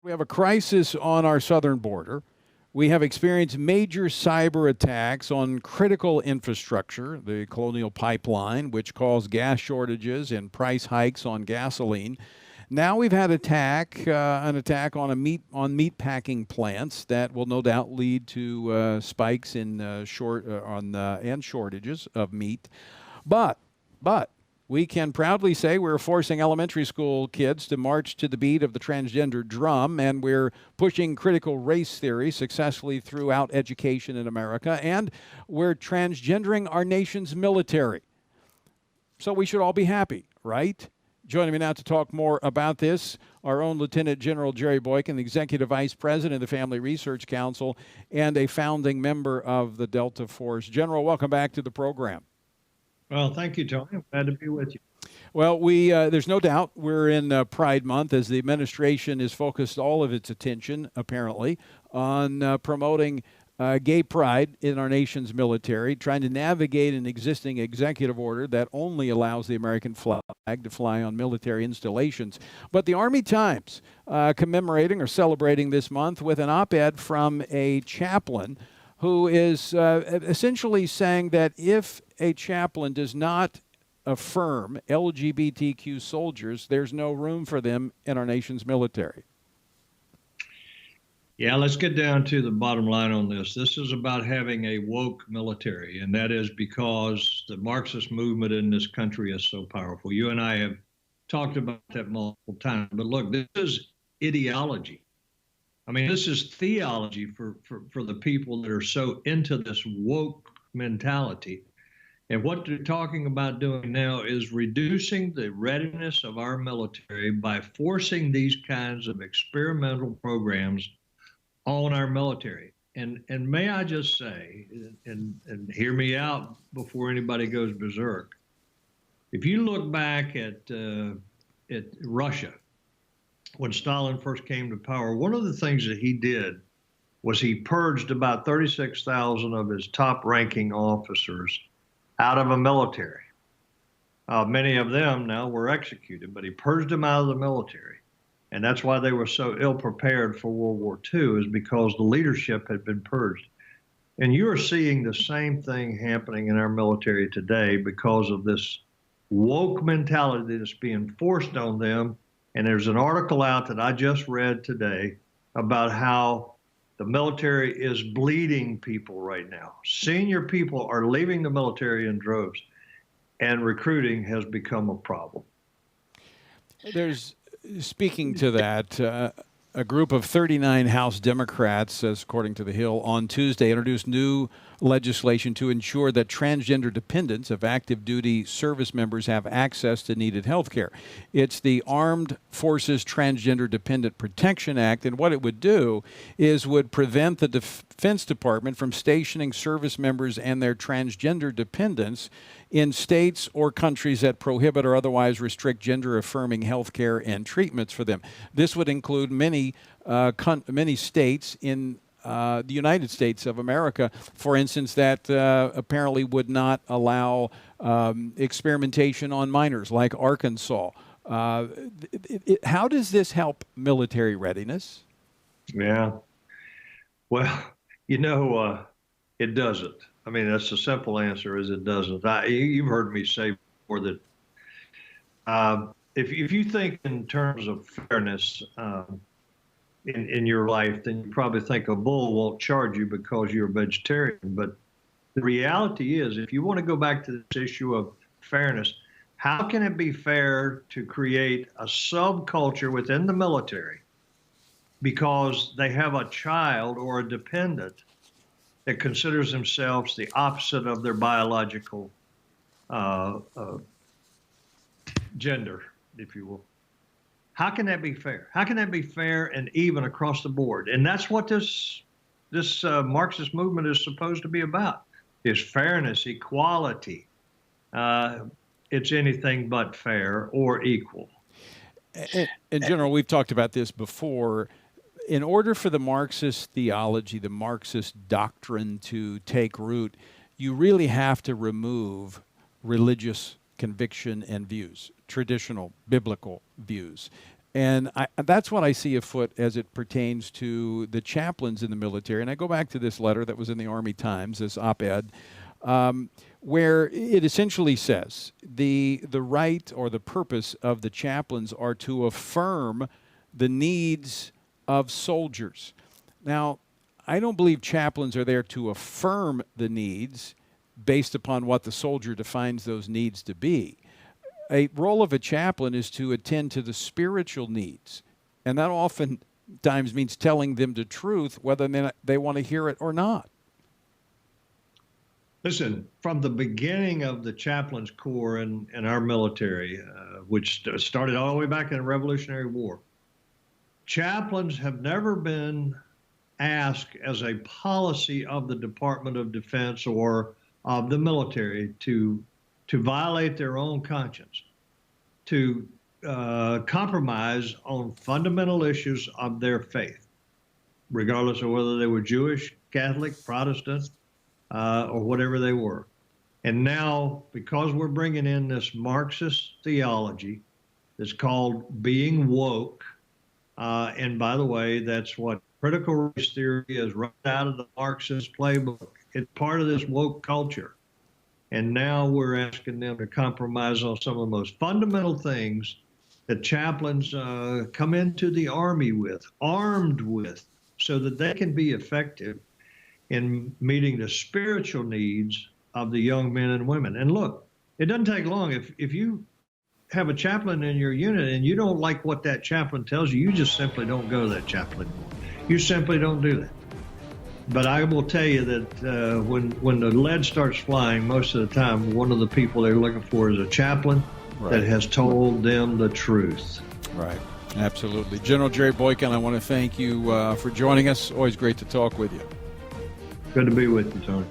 We have a crisis on our southern border. We have experienced major cyber attacks on critical infrastructure, the Colonial Pipeline, which caused gas shortages and price hikes on gasoline. Now we've had an attack on meat packing plants that will no doubt lead to spikes in and shortages of meat. But but we can proudly say we're forcing elementary school kids to march to the beat of the transgender drum, and we're pushing critical race theory successfully throughout education in America, and we're transgendering our nation's military. So we should all be happy, right? Joining me now to talk more about this, our own Lieutenant General Jerry Boykin, the Executive Vice President of the Family Research Council and a founding member of the Delta Force. General, welcome back to the program. Well, thank you, Tony. I'm glad to be with you. Well, there's no doubt we're in Pride Month as the administration has focused all of its attention, apparently, on promoting gay pride in our nation's military, trying to navigate an existing executive order that only allows the American flag to fly on military installations. But the Army Times commemorating or celebrating this month with an op-ed from a chaplain who is essentially saying that if a chaplain does not affirm LGBTQ soldiers, there's no room for them in our nation's military. Yeah, let's get down to the bottom line on this. This is about having a woke military, and that is because the Marxist movement in this country is so powerful. You and I have talked about that multiple times, but look, this is ideology. I mean, this is theology for the people that are so into this woke mentality. And what they're talking about doing now is reducing the readiness of our military by forcing these kinds of experimental programs on our military. And may I just say, and hear me out before anybody goes berserk, if you look back at Russia, when Stalin first came to power, one of the things that he did was he purged about 36,000 of his top-ranking officers out of a military. Many of them now were executed, but he purged them out of the military. And that's why they were so ill-prepared for World War II, is because the leadership had been purged. And you are seeing the same thing happening in our military today because of this woke mentality that's being forced on them. And there's an article out that I just read today about how the military is bleeding people right now. Senior people are leaving the military in droves, and recruiting has become a problem. Speaking to that, a group of 39 House Democrats, as according to The Hill, on Tuesday introduced new legislation to ensure that transgender dependents of active duty service members have access to needed health care. It's the Armed Forces Transgender Dependent Protection Act, and what it would do is would prevent the Defense Department from stationing service members and their transgender dependents in states or countries that prohibit or otherwise restrict gender-affirming health care and treatments for them. This would include many states in the United States of America, for instance, that apparently would not allow experimentation on minors, like Arkansas. How does this help military readiness? Yeah. Well, it doesn't. I mean, that's the simple answer, is it doesn't. You've heard me say before that if you think in terms of fairness in your life, then you probably think a bull won't charge you because you're a vegetarian. But the reality is, if you want to go back to this issue of fairness, how can it be fair to create a subculture within the military because they have a child or a dependent that considers themselves the opposite of their biological gender, if you will? How can that be fair? How can that be fair and even across the board? And that's what this Marxist movement is supposed to be about, is fairness, equality. It's anything but fair or equal. In general, we've talked about this before. In order for the Marxist theology, the Marxist doctrine to take root, you really have to remove religious conviction and views, traditional biblical views. And that's what I see afoot as it pertains to the chaplains in the military. And I go back to this letter that was in the Army Times, this op-ed, where it essentially says the right or the purpose of the chaplains are to affirm the needs of soldiers. Now, I don't believe chaplains are there to affirm the needs based upon what the soldier defines those needs to be. A role of a chaplain is to attend to the spiritual needs, and that oftentimes means telling them the truth, whether they want to hear it or not. Listen, from the beginning of the chaplains corps in our military, which started all the way back in the Revolutionary War, chaplains have never been asked as a policy of the Department of Defense or of the military to violate their own conscience, to compromise on fundamental issues of their faith, regardless of whether they were Jewish, Catholic, Protestant, or whatever they were. And now, because we're bringing in this Marxist theology that's called being woke, and by the way, that's what critical race theory is right out of the Marxist playbook. It's part of this woke culture. And now we're asking them to compromise on some of the most fundamental things that chaplains come into the Army with, armed with, so that they can be effective in meeting the spiritual needs of the young men and women. And look, it doesn't take long. If you have a chaplain in your unit and you don't like what that chaplain tells you, you just simply don't go to that chaplain. You simply don't do that. But I will tell you that when the lead starts flying, most of the time, one of the people they're looking for is a chaplain that has told them the truth. Right. Absolutely. General Jerry Boykin, I want to thank you for joining us. Always great to talk with you. Good to be with you, Tony.